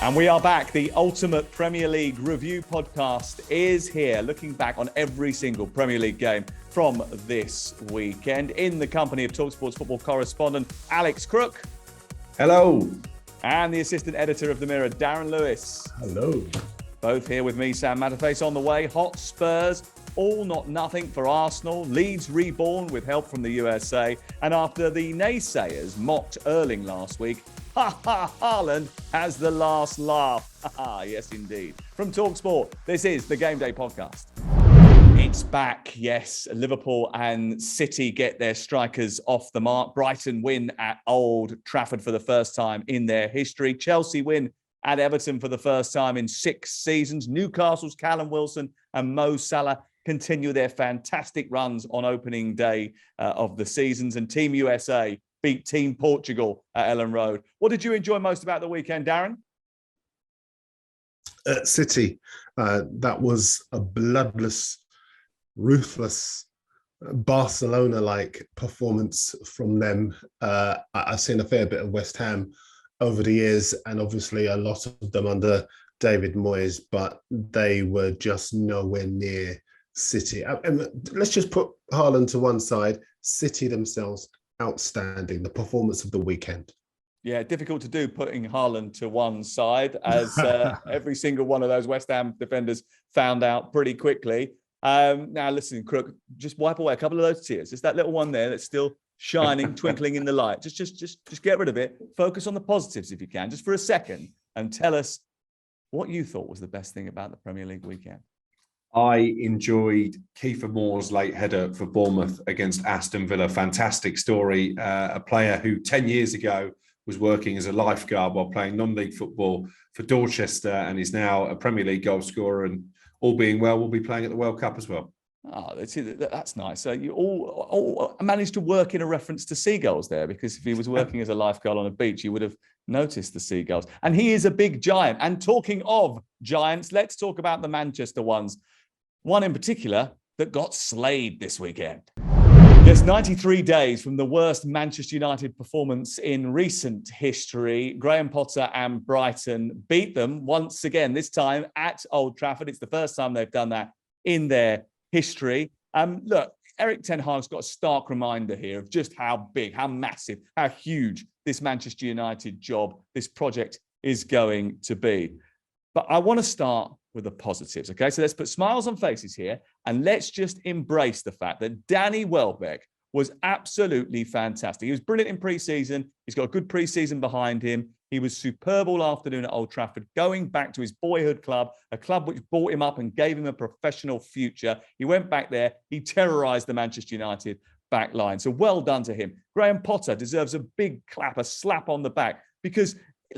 And we are back. The ultimate Premier League review podcast is here, looking back on every single Premier League game from this weekend in the company of talkSPORT's football correspondent, Alex Crook. Hello. And the assistant editor of The Mirror, Darren Lewis. Hello. Both here with me, Sam Matterface, on the way. Hot Spurs, all not nothing for Arsenal. Leeds reborn with help from the USA. And after the naysayers mocked Erling last week, Haaland has the last laugh. Yes, indeed. From talkSPORT, this is the GameDay Podcast. It's back, yes. Liverpool and City get their strikers off the mark. Brighton win at Old Trafford for the first time in their history. Chelsea win at Everton for the first time in 6 seasons. Newcastle's Callum Wilson and Mo Salah continue their fantastic runs on opening day of the seasons. And Team USA beat Team Portugal at Ellen Road. What did you enjoy most about the weekend, Darren? City. That was a bloodless, ruthless, Barcelona-like performance from them. I've seen a fair bit of West Ham over the years, and obviously a lot of them under David Moyes, but they were just nowhere near City. And let's just put Haaland to one side. City themselves, outstanding. The performance of the weekend. Yeah, difficult to do, putting Haaland to one side, as every single one of those West Ham defenders found out pretty quickly. Now, listen, Crook, just wipe away a couple of those tears. Just that little one there that's still shining, twinkling in the light. Just get rid of it. Focus on the positives if you can, just for a second, and tell us what you thought was the best thing about the Premier League weekend. I enjoyed Kiefer Moore's late header for Bournemouth against Aston Villa. Fantastic story. A player who 10 years ago was working as a lifeguard while playing non-league football for Dorchester and is now a Premier League goal scorer, and all being well, will be playing at the World Cup as well. Oh, that's nice. So you all managed to work in a reference to seagulls there, because if he was working as a lifeguard on a beach, you would have noticed the seagulls. And he is a big giant. And talking of giants, let's talk about the Manchester ones. One in particular that got slayed this weekend. Yes, 93 days from the worst Manchester United performance in recent history. Graham Potter and Brighton beat them once again, this time at Old Trafford. It's the first time they've done that in their history. Look, Erik ten Hag's got a stark reminder here of just how big, how massive, how huge this Manchester United job, this project is going to be. But I want to start with the positives, okay? So let's put smiles on faces here, and let's just embrace the fact that Danny Welbeck was absolutely fantastic. He was brilliant in pre-season. He's got a good pre-season behind him. He was superb all afternoon at Old Trafford, going back to his boyhood club, a club which brought him up and gave him a professional future. He went back there. He terrorised the Manchester United back line. So well done to him. Graham Potter deserves a big clap, a slap on the back, because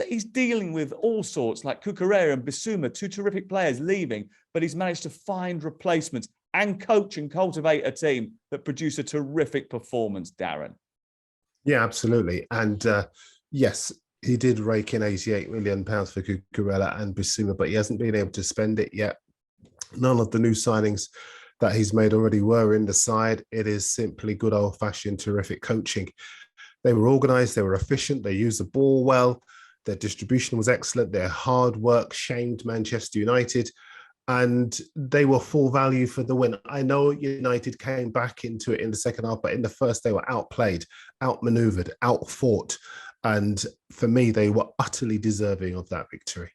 he's dealing with all sorts like Cucurella and Bissouma, 2 terrific players leaving, but he's managed to find replacements and coach and cultivate a team that produce a terrific performance, Darren. Yeah, absolutely. And yes, he did rake in £88 million for Cucurella and Bissouma, but he hasn't been able to spend it yet. None of the new signings that he's made already were in the side. It is simply good old-fashioned terrific coaching. They were organised, they were efficient, they used the ball well. Their distribution was excellent. Their hard work shamed Manchester United, and they were full value for the win. I know United came back into it in the second half, but in the first they were outplayed, outmaneuvered, outfought. And for me, they were utterly deserving of that victory.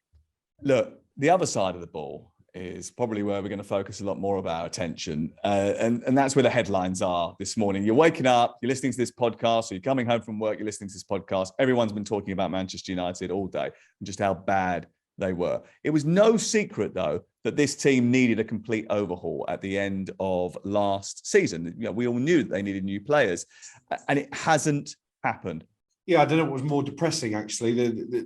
Look, the other side of the ball is probably where we're going to focus a lot more of our attention. And that's where the headlines are this morning. You're waking up, you're listening to this podcast, or you're coming home from work, you're listening to this podcast. Everyone's been talking about Manchester United all day and just how bad they were. It was no secret, though, that this team needed a complete overhaul at the end of last season. You know, we all knew that they needed new players, and it hasn't happened. Yeah, I don't know what was more depressing, actually.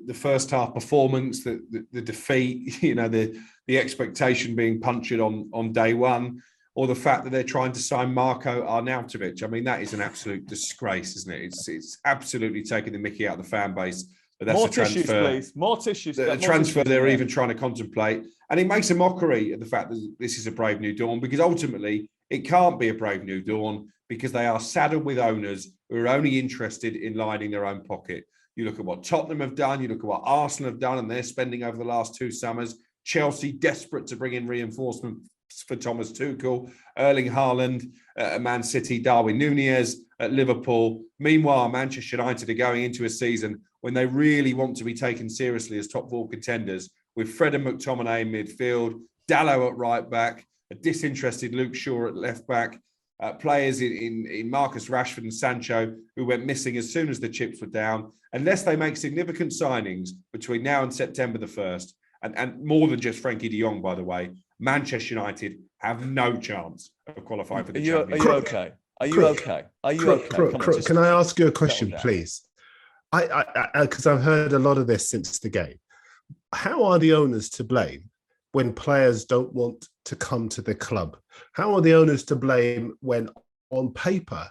The first half performance, the defeat, you know, the expectation being punctured on day one, or the fact that they're trying to sign Marko Arnautovic. I mean, that is an absolute disgrace, isn't it? It's absolutely taking the mickey out of the fan base. But that's More a transfer, tissues, please. More tissues. The transfer they're even trying to contemplate. And it makes a mockery of the fact that this is a brave new dawn, because ultimately it can't be a brave new dawn, because they are saddled with owners who are only interested in lining their own pocket. You look at what Tottenham have done. You look at what Arsenal have done and their spending over the last 2 summers. Chelsea desperate to bring in reinforcements for Thomas Tuchel, Erling Haaland at Man City, Darwin Núñez at Liverpool. Meanwhile, Manchester United are going into a season when they really want to be taken seriously as top 4 contenders, with Fred and McTominay in midfield, Dalot at right back, a disinterested Luke Shaw at left back, players in Marcus Rashford and Sancho who went missing as soon as the chips were down. Unless they make significant signings between now and September the 1st, and more than just Frankie de Jong, by the way, Manchester United have no chance of qualifying for the Champions League. Are you okay? Are you okay? Are you okay? Can I ask you a question, please? Because I've heard a lot of this since the game. How are the owners to blame when players don't want to come to the club? How are the owners to blame when, on paper,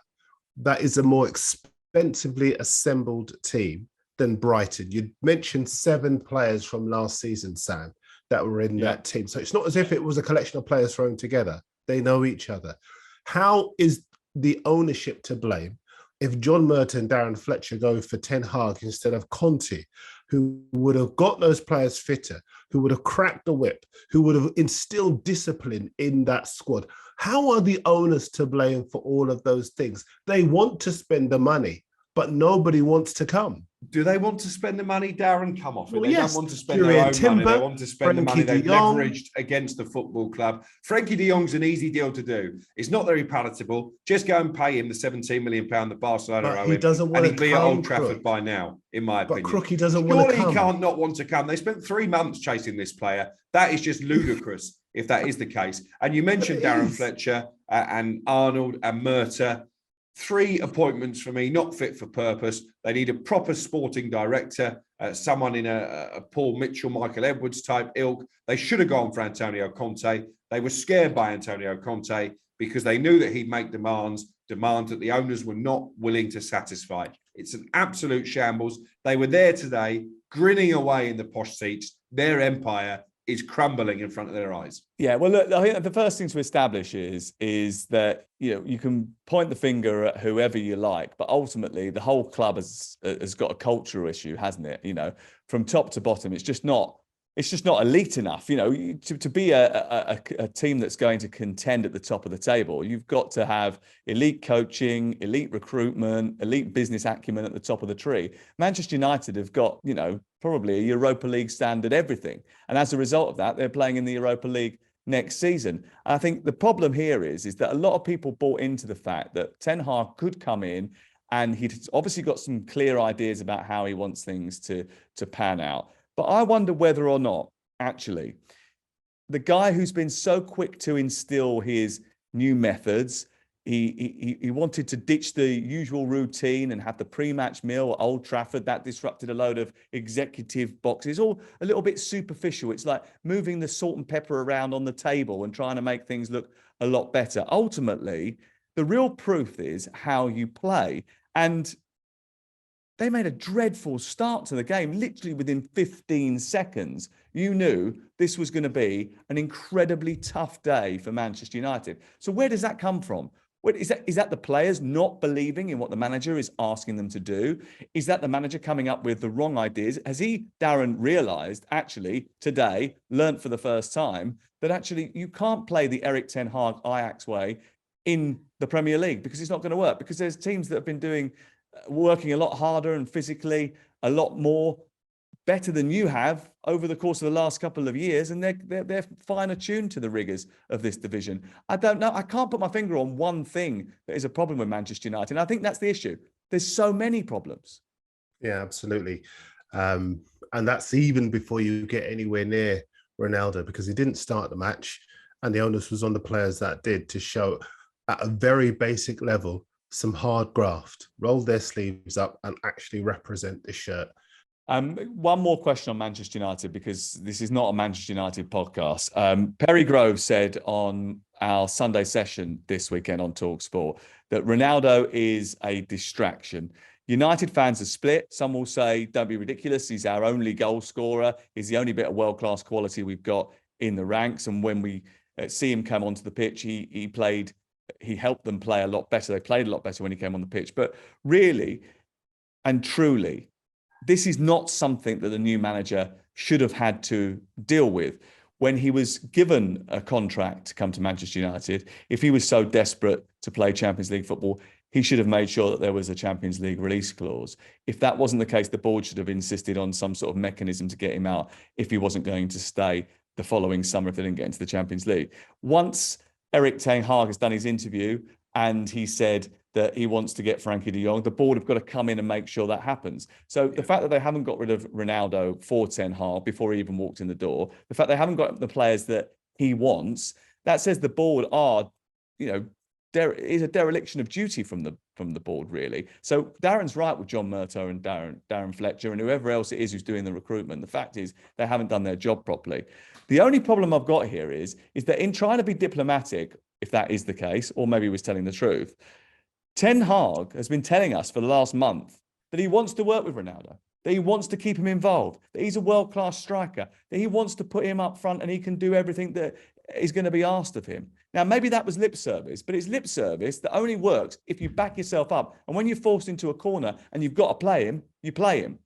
that is a more expensively assembled team than Brighton? You mentioned 7 players from last season, Sam, that were in that team. So it's not as if it was a collection of players thrown together. They know each other. How is the ownership to blame if John Merton and Darren Fletcher go for Ten Hag instead of Conte, who would have got those players fitter, who would have cracked the whip, who would have instilled discipline in that squad? How are the owners to blame for all of those things? They want to spend the money, but nobody wants to come. Do they want to spend the money, Darren? Come off it. Well, they yes. don't want to spend their own money. They want to spend the money they've de Jong. leveraged against the football club. Frankie de Jong's an easy deal to do. It's not very palatable. Just go and pay him the £17 million that Barcelona owe him. He doesn't want to come. And he'd be at Old Trafford by now, in my opinion. But Crook, he doesn't want to come. Surely he can't not want to come. They spent 3 months chasing this player. That is just ludicrous if that is the case. And you mentioned Darren Fletcher and Arnold and Murta. 3 appointments for me, not fit for purpose. They need a proper sporting director, someone in a Paul Mitchell, Michael Edwards type ilk. They should have gone for Antonio Conte. They were scared by Antonio Conte because they knew that he'd make demands that the owners were not willing to satisfy. It's an absolute shambles. They were there today, grinning away in the posh seats. Their empire is crumbling in front of their eyes. Yeah, well, look, I think the first thing to establish is that, you know, you can point the finger at whoever you like, but ultimately the whole club has got a cultural issue, hasn't it? You know, from top to bottom, it's just not elite enough. You know, to be a team that's going to contend at the top of the table, you've got to have elite coaching, elite recruitment, elite business acumen at the top of the tree. Manchester United have got, you know, probably a Europa League standard everything. And as a result of that, they're playing in the Europa League next season. And I think the problem here is that a lot of people bought into the fact that Ten Hag could come in and he'd obviously got some clear ideas about how he wants things to pan out. But I wonder whether or not, actually, the guy who's been so quick to instill his new methods, he wanted to ditch the usual routine and have the pre-match meal at Old Trafford. That disrupted a load of executive boxes, all a little bit superficial. It's like moving the salt and pepper around on the table and trying to make things look a lot better. Ultimately, the real proof is how you play. And they made a dreadful start to the game. Literally within 15 seconds, you knew this was going to be an incredibly tough day for Manchester United. So where does that come from? Is that the players not believing in what the manager is asking them to do? Is that the manager coming up with the wrong ideas? Has he, Darren, realised actually today, learnt for the first time, that actually you can't play the Erik Ten Hag Ajax way in the Premier League because it's not going to work? Because there's teams that have been working a lot harder and physically a lot more better than you have over the course of the last couple of years, and they're fine attuned to the rigors of this division. I don't know. I can't put my finger on one thing that is a problem with Manchester United. And I think that's the issue. There's so many problems. Yeah, absolutely. And that's even before you get anywhere near Ronaldo, because he didn't start the match, and the onus was on the players that did to show at a very basic level some hard graft, roll their sleeves up and actually represent the shirt. One more question on Manchester United, because this is not a Manchester United podcast. Perry Grove said on our Sunday session this weekend on talkSPORT that Ronaldo is a distraction. United fans are split. Some will say, don't be ridiculous, he's our only goal scorer. He's the only bit of world-class quality we've got in the ranks. And when we see him come onto the pitch, he helped them play a lot better. They played a lot better when he came on the pitch. But really and truly, this is not something that the new manager should have had to deal with. When he was given a contract to come to Manchester United, if he was so desperate to play Champions League football, he should have made sure that there was a Champions League release clause. If that wasn't the case, the board should have insisted on some sort of mechanism to get him out if he wasn't going to stay the following summer if they didn't get into the Champions League. Once Erik ten Hag has done his interview and he said that he wants to get Frankie de Jong, the board have got to come in and make sure that happens. So the fact that they haven't got rid of Ronaldo for ten Hag before he even walked in the door, the fact they haven't got the players that he wants, that says the board are, is a dereliction of duty from the board, really. So Darren's right with John Murtough and Darren Fletcher and whoever else it is who's doing the recruitment. The fact is they haven't done their job properly. The only problem I've got here is that in trying to be diplomatic, if that is the case, or maybe he was telling the truth, Ten Hag has been telling us for the last month that he wants to work with Ronaldo, that he wants to keep him involved, that he's a world-class striker, that he wants to put him up front and he can do everything that is going to be asked of him. Now, maybe that was lip service, but it's lip service that only works if you back yourself up. And when you're forced into a corner and you've got to play him, you play him.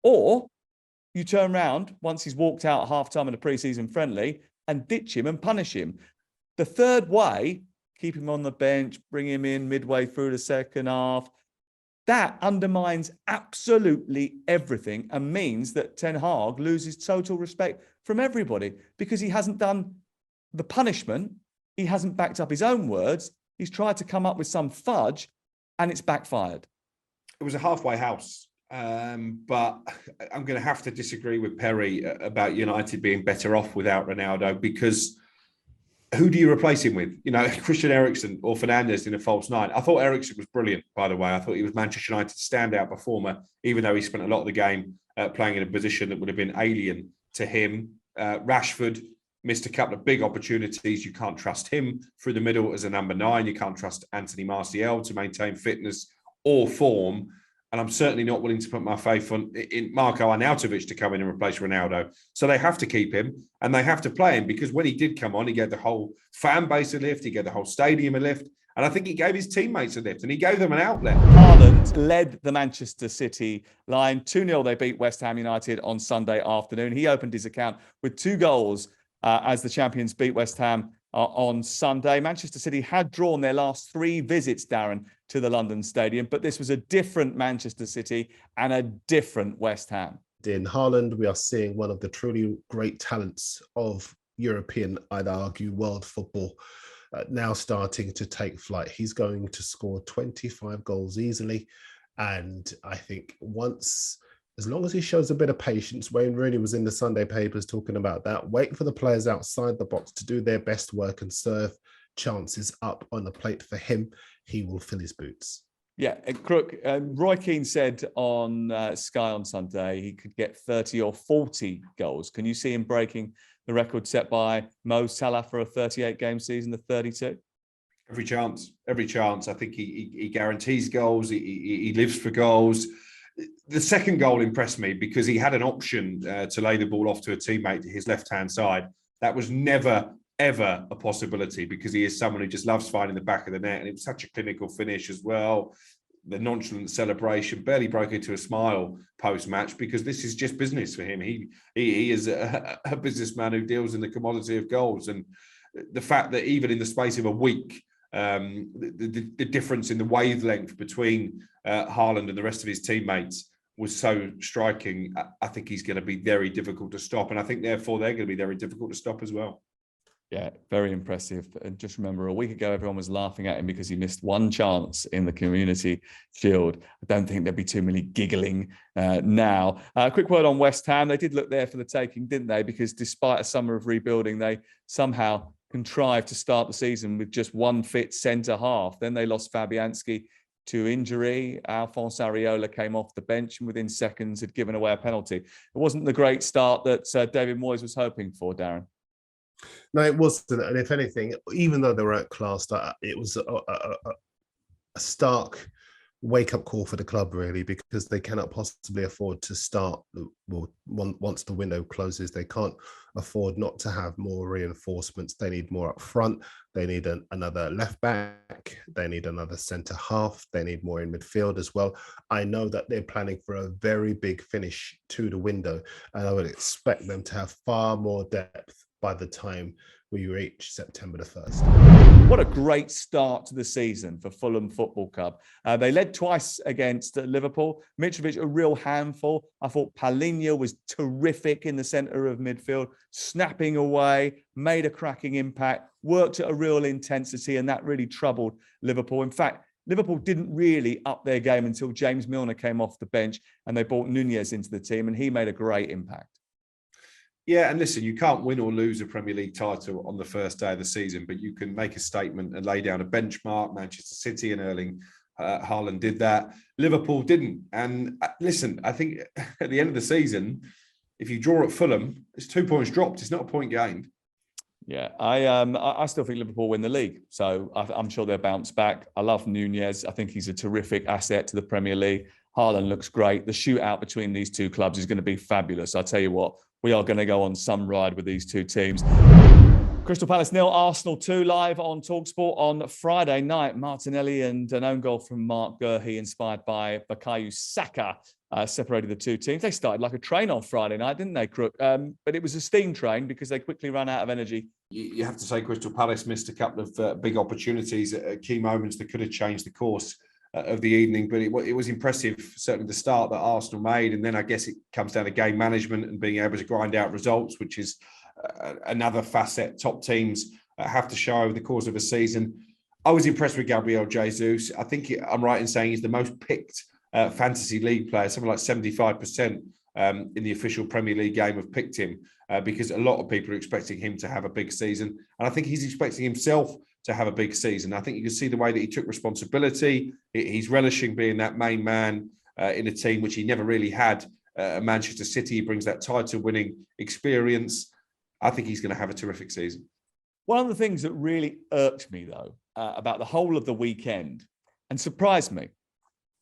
Or you turn around once he's walked out at half-time in a pre-season friendly and ditch him and punish him. The third way, keep him on the bench, bring him in midway through the second half, that undermines absolutely everything and means that Ten Hag loses total respect from everybody because he hasn't done the punishment. He hasn't backed up his own words. He's tried to come up with some fudge and it's backfired. It was a halfway house. But I'm going to have to disagree with Perry about United being better off without Ronaldo, because who do you replace him with? Christian Eriksen or Fernandes in a false nine. I thought Eriksen was brilliant, by the way. I thought he was Manchester United's standout performer, even though he spent a lot of the game playing in a position that would have been alien to him. Rashford missed a couple of big opportunities. You can't trust him through the middle as a number 9. You can't trust Anthony Martial to maintain fitness or form. And I'm certainly not willing to put my faith in Marko Arnautovic to come in and replace Ronaldo. So they have to keep him and they have to play him, because when he did come on, he gave the whole fan base a lift. He gave the whole stadium a lift. And I think he gave his teammates a lift and he gave them an outlet. Haaland led the Manchester City line. 2-0 they beat West Ham United on Sunday afternoon. He opened his account with 2 goals as the champions beat West Ham on Sunday. Manchester City had drawn their last 3 visits, Darren, to the London Stadium, but this was a different Manchester City and a different West Ham. In Haaland, we are seeing one of the truly great talents of European, I'd argue, world football now starting to take flight. He's going to score 25 goals easily. And I think as long as he shows a bit of patience, Wayne Rooney was in the Sunday papers talking about that, wait for the players outside the box to do their best work and serve chances up on the plate for him, he will fill his boots. Yeah, Crook, Roy Keane said on Sky on Sunday he could get 30 or 40 goals. Can you see him breaking the record set by Mo Salah for a 38-game season, the 32? Every chance. I think he guarantees goals. He lives for goals. The second goal impressed me because he had an option to lay the ball off to a teammate to his left-hand side. That was never, ever a possibility because he is someone who just loves finding the back of the net. And it was such a clinical finish as well. The nonchalant celebration, barely broke into a smile post-match because this is just business for him. He is a businessman who deals in the commodity of goals. And the fact that even in the space of a week, the difference in the wavelength between Haaland and the rest of his teammates was so striking. I think he's going to be very difficult to stop. And I think, therefore, they're going to be very difficult to stop as well. Yeah, very impressive. And just remember, a week ago, everyone was laughing at him because he missed one chance in the Community Shield. I don't think there'd be too many giggling now. A quick word on West Ham. They did look there for the taking, didn't they? Because despite a summer of rebuilding, they somehow contrived to start the season with just one fit centre-half. Then they lost Fabianski to injury. Alphonse Areola came off the bench and within seconds had given away a penalty. It wasn't the great start that David Moyes was hoping for, Darren. No, it wasn't. And if anything, even though they were outclassed, it was a stark wake-up call for the club, really, because they cannot possibly afford to start, well, once the window closes, they can't afford not to have more reinforcements. They need more up front. They need another left back. They need another centre half. They need more in midfield as well. I know that they're planning for a very big finish to the window, and I would expect them to have far more depth by the time we reach September the 1st. What a great start to the season for Fulham Football Club. They led twice against Liverpool. Mitrovic, a real handful. I thought Paulinho was terrific in the centre of midfield, snapping away, made a cracking impact, worked at a real intensity, and that really troubled Liverpool. In fact, Liverpool didn't really up their game until James Milner came off the bench and they brought Nunez into the team, and he made a great impact. Yeah, and listen, you can't win or lose a Premier League title on the first day of the season, but you can make a statement and lay down a benchmark. Manchester City and Erling Haaland did that. Liverpool didn't. And listen, I think at the end of the season, if you draw at Fulham, it's 2 points dropped. It's not a point gained. Yeah, I still think Liverpool win the league. So I'm sure they'll bounce back. I love Nunez. I think he's a terrific asset to the Premier League. Haaland looks great. The shootout between these two clubs is going to be fabulous. I'll tell you what, we are going to go on some ride with these two teams. Crystal Palace 0, Arsenal 2, live on talkSPORT on Friday night. Martinelli and an own goal from Mark Gurhey, inspired by Bukayo Saka, separated the two teams. They started like a train on Friday night, didn't they, Crook? But it was a steam train because they quickly ran out of energy. You have to say Crystal Palace missed a couple of big opportunities at key moments that could have changed the course of the evening, but it was impressive, certainly the start that Arsenal made, and then I guess it comes down to game management and being able to grind out results, which is another facet top teams have to show over the course of a season. I was impressed with Gabriel Jesus. I think I'm right in saying he's the most picked fantasy league player. Something like 75% in the official Premier League game have picked him because a lot of people are expecting him to have a big season, and I think he's expecting himself to have a big season. I think you can see the way that he took responsibility. He's relishing being that main man in a team which he never really had. Manchester City, he brings that title-winning experience. I think he's going to have a terrific season. One of the things that really irked me, though, about the whole of the weekend and surprised me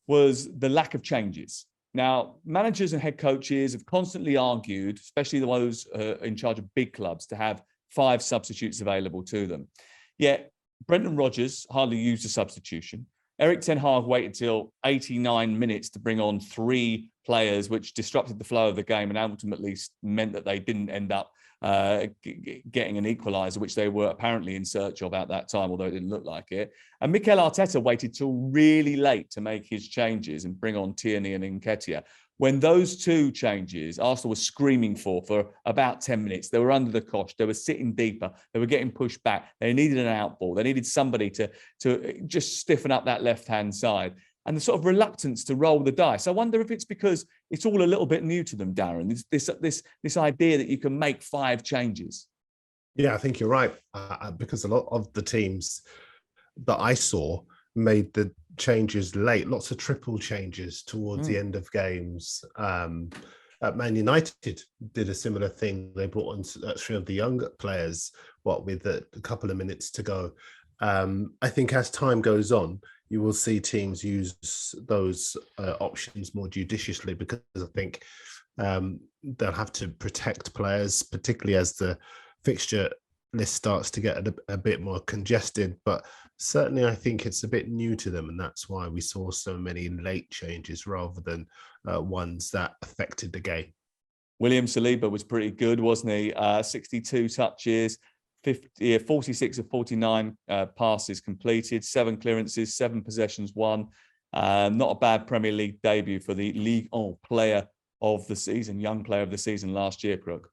was the lack of changes. Now, managers and head coaches have constantly argued, especially those in charge of big clubs, to have 5 substitutes available to them. Yet, Brendan Rodgers hardly used a substitution. Erik ten Hag waited till 89 minutes to bring on 3 players, which disrupted the flow of the game and ultimately meant that they didn't end up getting an equaliser, which they were apparently in search of at that time, although it didn't look like it. And Mikel Arteta waited till really late to make his changes and bring on Tierney and Nketiah. When those 2 changes, Arsenal was screaming for about 10 minutes. They were under the cosh. They were sitting deeper. They were getting pushed back. They needed an outball. They needed somebody to just stiffen up that left-hand side. And the sort of reluctance to roll the dice. I wonder if it's because it's all a little bit new to them, Darren, this idea that you can make 5 changes. Yeah, I think you're right, because a lot of the teams that I saw made the changes late, lots of triple changes towards the end of games. Man United did a similar thing. They brought on 3 of the younger players, with a couple of minutes to go. I think as time goes on, you will see teams use those options more judiciously, because I think they'll have to protect players, particularly as the fixture list starts to get a bit more congested. But certainly I think it's a bit new to them, and that's why we saw so many late changes rather than ones that affected the game. William Saliba was pretty good, wasn't he? 62 touches, 46 of 49 passes completed, 7 clearances, 7 possessions won. Not a bad Premier League debut for the Ligue 1 player of the season, young player of the season last year, Crook.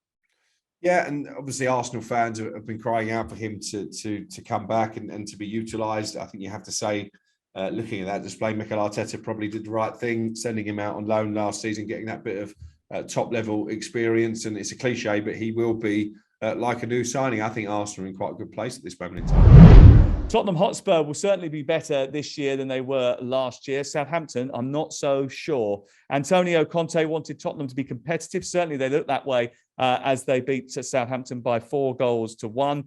Yeah, and obviously Arsenal fans have been crying out for him to come back and to be utilised. I think you have to say, looking at that display, Mikel Arteta probably did the right thing, sending him out on loan last season, getting that bit of top-level experience. And it's a cliche, but he will be like a new signing. I think Arsenal are in quite a good place at this moment in time. Tottenham Hotspur will certainly be better this year than they were last year. Southampton, I'm not so sure. Antonio Conte wanted Tottenham to be competitive. Certainly they looked that way as they beat Southampton by 4-1.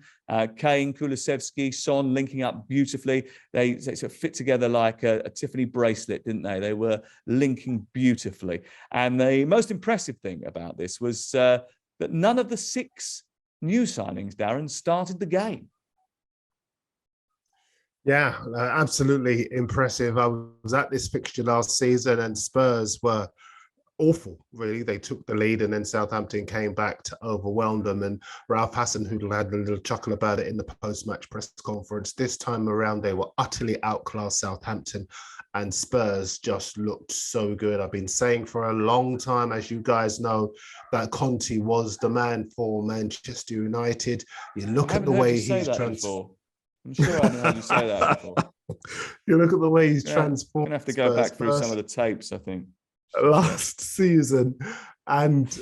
Kane, Kulusevski, Son linking up beautifully. They sort of fit together like a Tiffany bracelet, didn't they? They were linking beautifully. And the most impressive thing about this was that none of the 6 new signings, Darren, started the game. Yeah, absolutely impressive. I was at this fixture last season and Spurs were awful, really. They took the lead and then Southampton came back to overwhelm them. And Ralph Hasenhüttl had a little chuckle about it in the post-match press conference. This time around, they were utterly outclassed Southampton and Spurs just looked so good. I've been saying for a long time, as you guys know, that Conte was the man for Manchester United. You look at the way he's transformed. I'm sure I haven't heard you say that before. You look at the way he's transformed. I'm going to have to go back through some of the tapes, I think. Last season and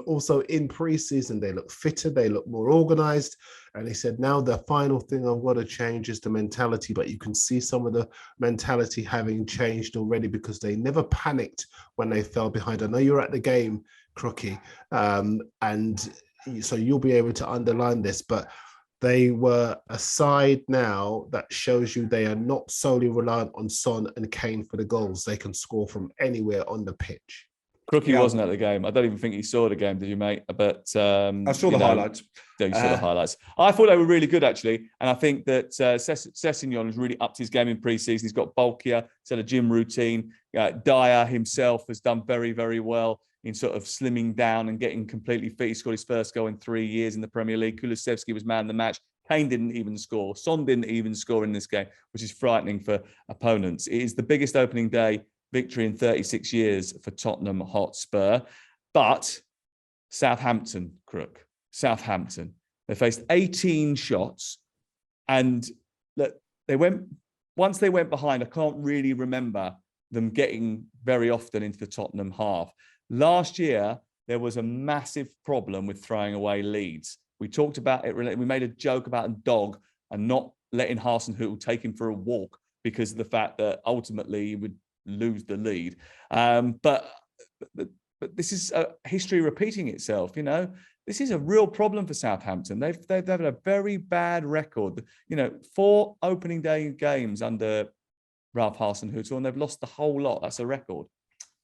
also in pre-season they look fitter, they look more organized, and he said now the final thing I've got to change is the mentality, but you can see some of the mentality having changed already because they never panicked when they fell behind. I know you're at the game, Crookie, and so you'll be able to underline this, but they were a side now that shows you they are not solely reliant on Son and Kane for the goals. They can score from anywhere on the pitch. Crookie wasn't at the game. I don't even think he saw the game, did you, mate? But I saw the highlights. Yeah, you saw the highlights. I thought they were really good, actually. And I think that Sessegnon has really upped his game in pre-season. He's got bulkier. He's had a gym routine. Dyer himself has done very, very well in sort of slimming down and getting completely fit. He scored his first goal in 3 years in the Premier League. Kulusevski was man of the match. Kane didn't even score. Son didn't even score in this game, which is frightening for opponents. It is the biggest opening day victory in 36 years for Tottenham Hotspur. But Southampton, Crook, Southampton, they faced 18 shots. And once they went behind, I can't really remember them getting very often into the Tottenham half. Last year, there was a massive problem with throwing away leads. We talked about it. We made a joke about a dog and not letting Hasenhüttl take him for a walk because of the fact that ultimately he would lose the lead. But this is history repeating itself. You know, this is a real problem for Southampton. They've had a very bad record. You know, 4 opening day games under Ralph Hasenhüttl, and they've lost the whole lot. That's a record.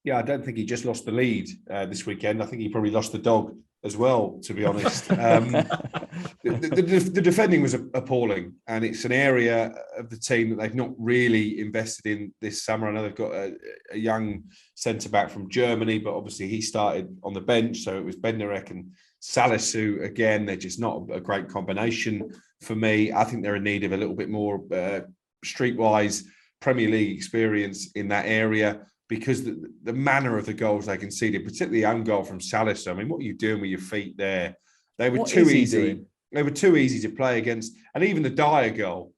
Yeah, I don't think he just lost the lead this weekend. I think he probably lost the dog as well, to be honest. The defending was appalling, and it's an area of the team that they've not really invested in this summer. I know they've got a young centre-back from Germany, but obviously he started on the bench, so it was Bednarek and Salisu. Again, they're just not a great combination for me. I think they're in need of a little bit more streetwise Premier League experience in that area, because the manner of the goals they conceded, particularly the own goal from Salisu. I mean, what are you doing with your feet there? They were too easy. They were too easy to play against. And even the Dyer goal,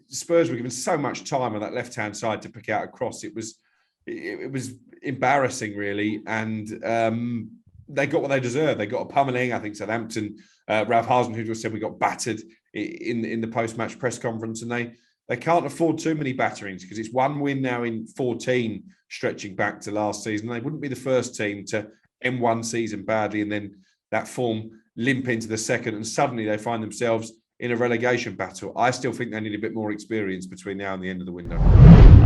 Spurs were given so much time on that left-hand side to pick out a cross. It was embarrassing, really. And they got what they deserved. They got a pummeling. I think Southampton, Ralph Hasenhüttl said we got battered in the post-match press conference, and they can't afford too many batterings because it's 1 win now in 14, stretching back to last season. They wouldn't be the first team to end one season badly and then that form limp into the second, and suddenly they find themselves in a relegation battle. I still think they need a bit more experience between now and the end of the window.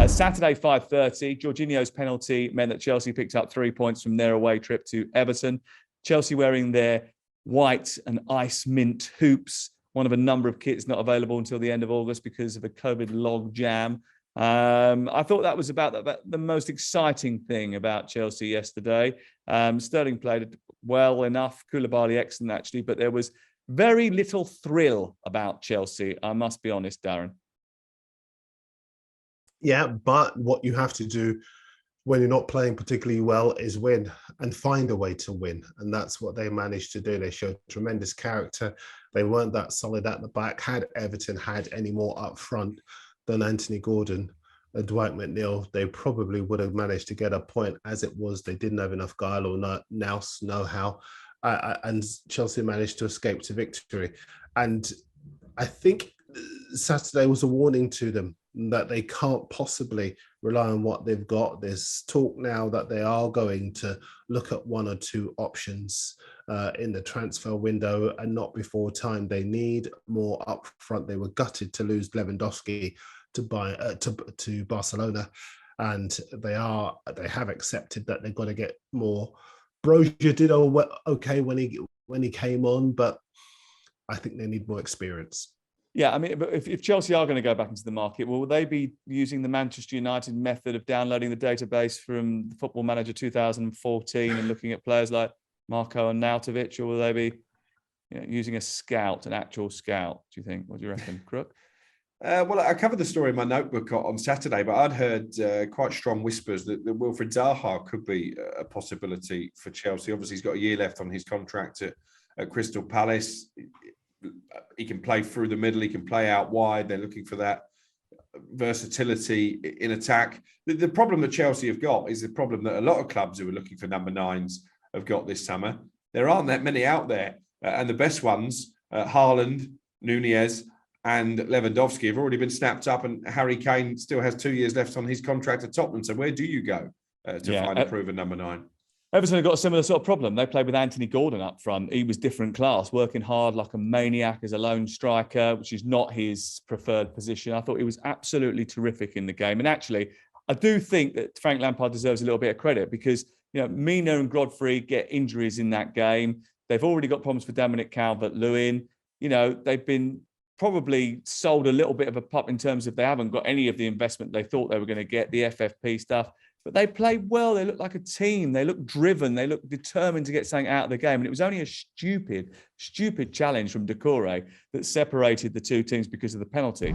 Saturday, 5:30, Jorginho's penalty meant that Chelsea picked up 3 points from their away trip to Everton. Chelsea wearing their white and ice mint hoops, one of a number of kits not available until the end of August because of a COVID log jam. I thought that was about the most exciting thing about Chelsea yesterday. Sterling played well enough, Koulibaly excellent actually, but there was very little thrill about Chelsea, I must be honest, Darren. Yeah, but what you have to do when you're not playing particularly well is win and find a way to win. And that's what they managed to do. They showed tremendous character. They weren't that solid at the back. Had Everton had any more up front than Anthony Gordon and Dwight McNeil, they probably would have managed to get a point. As it was, they didn't have enough guile or know-how. And Chelsea managed to escape to victory. And I think Saturday was a warning to them that they can't possibly rely on what they've got. There's talk now that they are going to look at 1 or 2 options in the transfer window, and not before time. They need more up front. They were gutted to lose Lewandowski to Barcelona, and they have accepted that they've got to get more. Brozier did okay when he came on, but I think they need more experience. Yeah, I mean, but if Chelsea are going to go back into the market, will they be using the Manchester United method of downloading the database from the Football Manager 2014 and looking at players like Marco and Nautovic, or will they be using an actual scout? Do you think? What do you reckon, Crook? Well, I covered the story in my notebook on Saturday, but I'd heard quite strong whispers that Wilfried Zaha could be a possibility for Chelsea. Obviously, he's got a year left on his contract at Crystal Palace. He can play through the middle. He can play out wide. They're looking for that versatility in attack. The problem that Chelsea have got is the problem that a lot of clubs who are looking for number 9s have got this summer. There aren't that many out there. And the best ones, Haaland, Nunez, and Lewandowski have already been snapped up, and Harry Kane still has 2 years left on his contract at Tottenham. So where do you go to find a proven number 9? Everton have got a similar sort of problem. They played with Anthony Gordon up front. He was different class, working hard like a maniac as a lone striker, which is not his preferred position. I thought he was absolutely terrific in the game. And actually, I do think that Frank Lampard deserves a little bit of credit because, Mina and Godfrey get injuries in that game. They've already got problems for Dominic Calvert-Lewin. They've been probably sold a little bit of a pup in terms of they haven't got any of the investment they thought they were going to get, the FFP stuff. But they played well. They looked like a team. They looked driven. They looked determined to get something out of the game. And it was only a stupid challenge from Doucouré that separated the two teams because of the penalty.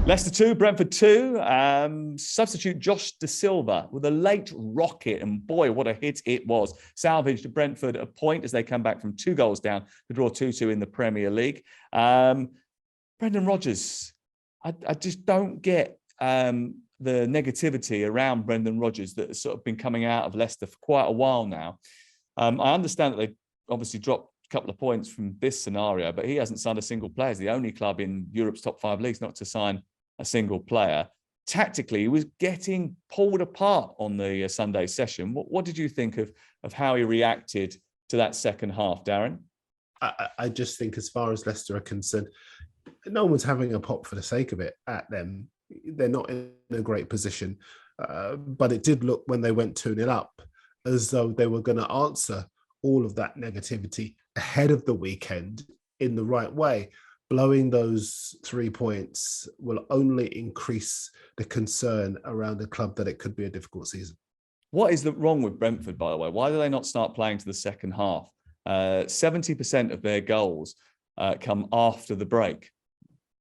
Leicester 2, Brentford 2. Substitute Josh Da Silva with a late rocket. And boy, what a hit it was. Salvaged Brentford a point as they come back from 2 goals down to draw 2-2 in the Premier League. Brendan Rodgers, I just don't get... the negativity around Brendan Rodgers that has sort of been coming out of Leicester for quite a while now. I understand that they obviously dropped a couple of points from this scenario, but he hasn't signed a single player. He's the only club in Europe's top 5 leagues not to sign a single player. Tactically, he was getting pulled apart on the Sunday session. What did you think of how he reacted to that second half, Darren? I just think as far as Leicester are concerned, no one's having a pop for the sake of it at them. They're not in a great position, but it did look when they went 2-0 up as though they were going to answer all of that negativity ahead of the weekend in the right way. Blowing those 3 points will only increase the concern around the club that it could be a difficult season. What is wrong with Brentford, by the way? Why do they not start playing to the second half? 70% of their goals come after the break.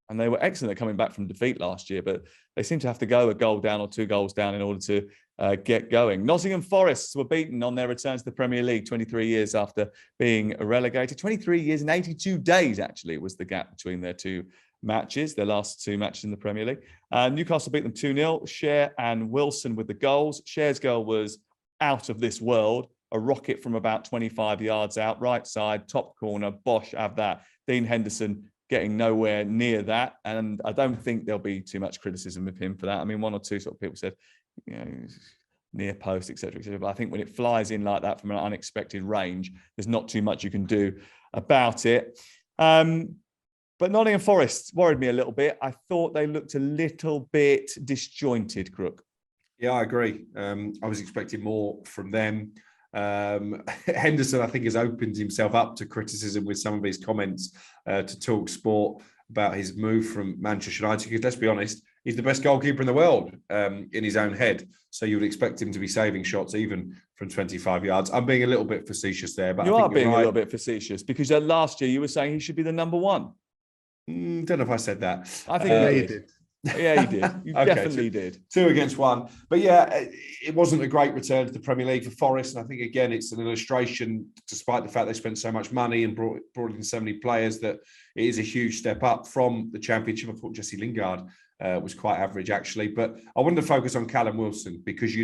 And they were excellent at coming back from defeat last year, but they seem to have to go a goal down or 2 goals down in order to get going. Nottingham Forest were beaten on their return to the Premier League 23 years after being relegated. 23 years and 82 days, actually, was the gap between their 2 matches, their last 2 matches in the Premier League. Newcastle beat them 2-0. Cher and Wilson with the goals. Cher's goal was out of this world. A rocket from about 25 yards out, right side, top corner. Bosh, have that. Dean Henderson getting nowhere near that. And I don't think there'll be too much criticism of him for that. I mean, 1 or 2 sort of people said, near post, etc., etc. But I think when it flies in like that from an unexpected range, there's not too much you can do about it. But Nottingham Forest worried me a little bit. I thought they looked a little bit disjointed, Crook. Yeah, I agree. I was expecting more from them. Henderson, I think, has opened himself up to criticism with some of his comments to talkSPORT about his move from Manchester United. Because let's be honest, he's the best goalkeeper in the world in his own head. So you would expect him to be saving shots even from 25 yards. I'm being a little bit facetious there, but you I think are being right. a little bit facetious because last year you were saying he should be the number 1. Don't know if I said that. I think you did. Yeah, you did. You Okay, definitely did. 2 against 1. But yeah, it wasn't a great return to the Premier League for Forest. And I think, again, it's an illustration, despite the fact they spent so much money and brought in so many players, that it is a huge step up from the Championship. I thought Jesse Lingard was quite average, actually. But I wanted to focus on Callum Wilson because,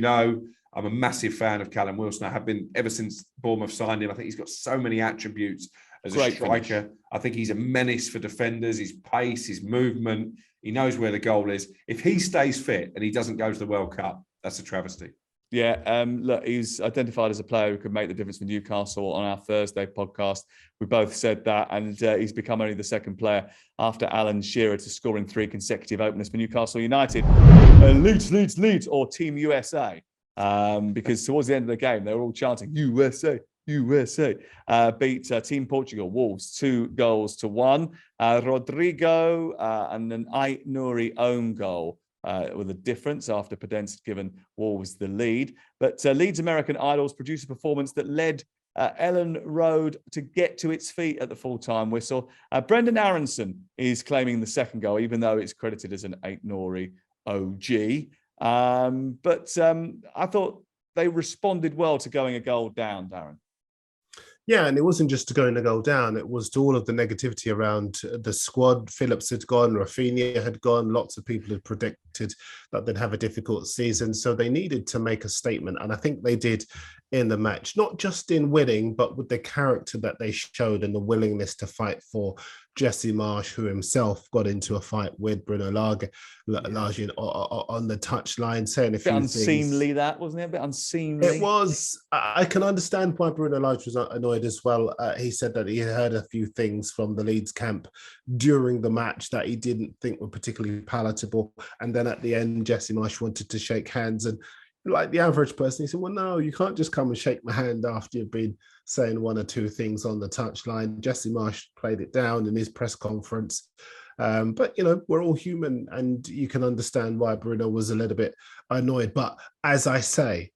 I'm a massive fan of Callum Wilson. I have been ever since Bournemouth signed him. I think he's got so many attributes as a striker. Finish. I think he's a menace for defenders, his pace, his movement. He knows where the goal is. If he stays fit and he doesn't go to the World Cup, that's a travesty. Yeah, look, he's identified as a player who could make the difference for Newcastle on our Thursday podcast. We both said that, and he's become only the second player after Alan Shearer to score in 3 consecutive openers for Newcastle United. Leeds, or Team USA, because towards the end of the game, they were all chanting, USA, USA. Beat Team Portugal, Wolves, 2-1. Rodrigo and an Ait Nouri own goal. With a difference after Podence had given Wolves the lead. But Leeds American Idols produced a performance that led Ellen Road to get to its feet at the full-time whistle. Brendan Aronson is claiming the second goal, even though it's credited as an Ait Nouri OG. But I thought they responded well to going a goal down, Darren. Yeah, and it wasn't just to going to go down. It was to all of the negativity around the squad. Phillips had gone, Rafinha had gone. Lots of people had predicted that they'd have a difficult season. So they needed to make a statement. And I think they did in the match, not just in winning, but with the character that they showed and the willingness to fight for Jesse Marsch, who himself got into a fight with Bruno Lage on the touchline, saying a few things. Unseemly, that wasn't it? A bit unseemly. It was. I can understand why Bruno Lage was annoyed as well. He said that he heard a few things from the Leeds camp during the match that he didn't think were particularly palatable. And then at the end, Jesse Marsch wanted to shake hands, and like the average person, he said, well, no, you can't just come and shake my hand after you've been saying one or two things on the touchline. Jesse Marsch played it down in his press conference. But, you know, we're all human, and you can understand why Bruno was a little bit annoyed. But as I say,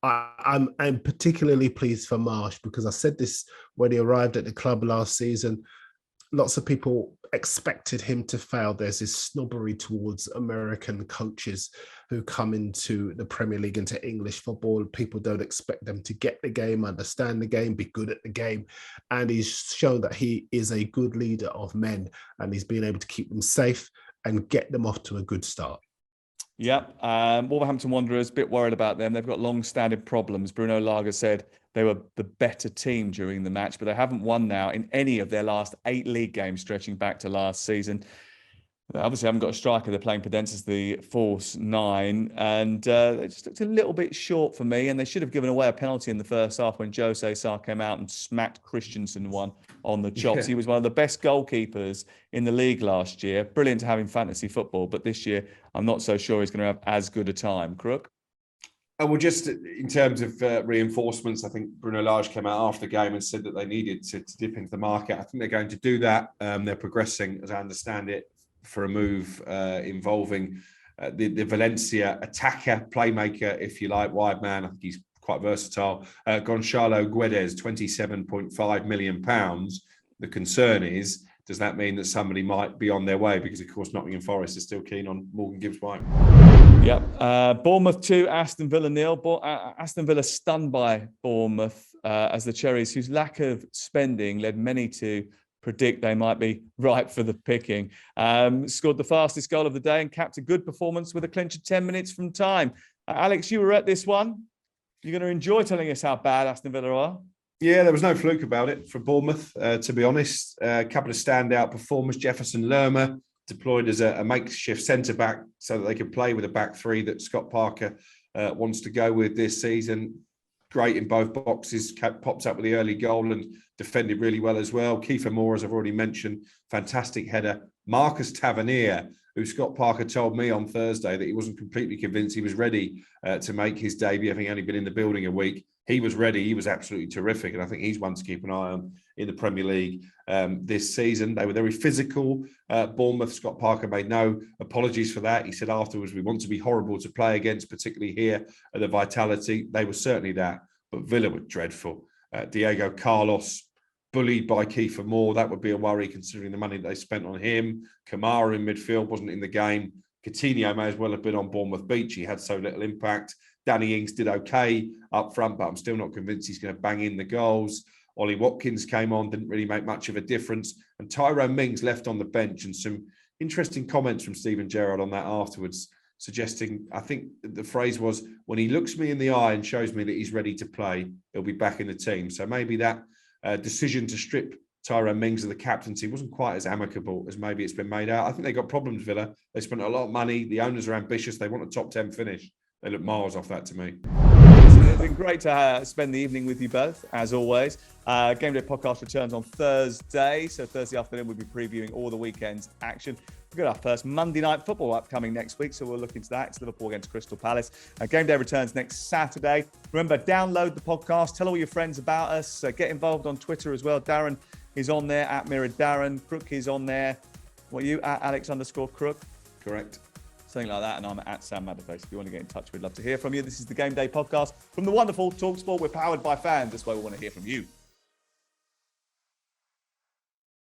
I'm particularly pleased for Marsch, because I said this when he arrived at the club last season. Lots of people expected him to fail. There's this snobbery towards American coaches who come into the Premier League, into English football. People don't expect them to get the game, understand the game, be good at the game. And he's shown that he is a good leader of men, and he's been able to keep them safe and get them off to a good start. Yep. Wolverhampton Wanderers, a bit worried about them. They've got long-standing problems. Bruno Lage said they were the better team during the match, but they haven't won now in any of their last 8 league games stretching back to last season. They obviously haven't got a striker. They're playing Podence as the false 9, and they just looked a little bit short for me, and they should have given away a penalty in the first half when Jose Sarr came out and smacked Christensen one on the chops. Yeah. He was one of the best goalkeepers in the league last year. Brilliant to have in fantasy football, but this year I'm not so sure he's going to have as good a time. Crook? Well, just in terms of reinforcements, I think Bruno Lage came out after the game and said that they needed to dip into the market. I think they're going to do that. They're progressing, as I understand it, for a move involving the Valencia attacker, playmaker, if you like, wide man. I think he's quite versatile. Gonçalo Guedes, £27.5 million. The concern is, does that mean that somebody might be on their way? Because, of course, Nottingham Forest is still keen on Morgan Gibbs-White. Yep. Bournemouth 2, Aston Villa 0. Aston Villa stunned by Bournemouth as the Cherries, whose lack of spending led many to predict they might be ripe for the picking. Scored the fastest goal of the day and capped a good performance with a clincher 10 minutes from time. Alex, you were at this one. You're going to enjoy telling us how bad Aston Villa are. Yeah, there was no fluke about it for Bournemouth, to be honest. A couple of standout performers. Jefferson Lerma deployed as a makeshift centre-back so that they could play with a back 3 that Scott Parker wants to go with this season. Great in both boxes, pops up with the early goal and defended really well as well. Kiefer Moore, as I've already mentioned, fantastic header. Marcus Tavernier, who Scott Parker told me on Thursday that he wasn't completely convinced he was ready to make his debut, having only been in the building a week. He was ready. He was absolutely terrific. And I think he's one to keep an eye on in the Premier League this season. They were very physical. Bournemouth, Scott Parker made no apologies for that. He said afterwards, we want to be horrible to play against, particularly here at the Vitality. They were certainly that. But Villa were dreadful. Diego Carlos, bullied by Kiefer Moore. That would be a worry considering the money they spent on him. Kamara in midfield wasn't in the game. Coutinho may as well have been on Bournemouth Beach. He had so little impact. Danny Ings did okay up front, but I'm still not convinced he's going to bang in the goals. Ollie Watkins came on, didn't really make much of a difference. And Tyrone Mings left on the bench, and some interesting comments from Steven Gerrard on that afterwards, suggesting, I think the phrase was, when he looks me in the eye and shows me that he's ready to play, he'll be back in the team. So maybe that decision to strip Tyrone Mings of the captaincy wasn't quite as amicable as maybe it's been made out. I think they got problems, Villa. They spent a lot of money. The owners are ambitious. They want a top 10 finish. They look miles off that to me. It's been great to spend the evening with you both, as always. GameDay Podcast returns on Thursday. So Thursday afternoon, we'll be previewing all the weekend's action. We've got our first Monday night football upcoming next week, so we'll look into that. It's Liverpool against Crystal Palace. GameDay returns next Saturday. Remember, download the podcast. Tell all your friends about us. Get involved on Twitter as well. Darren is on there, at Mirror Darren. Crook is on there. What are you, at Alex_Crook? Correct. Something like that, and I'm at Sam Matterface. If you want to get in touch, we'd love to hear from you. This is the GameDay Podcast from the wonderful talkSPORT. We're powered by fans. That's why we want to hear from you.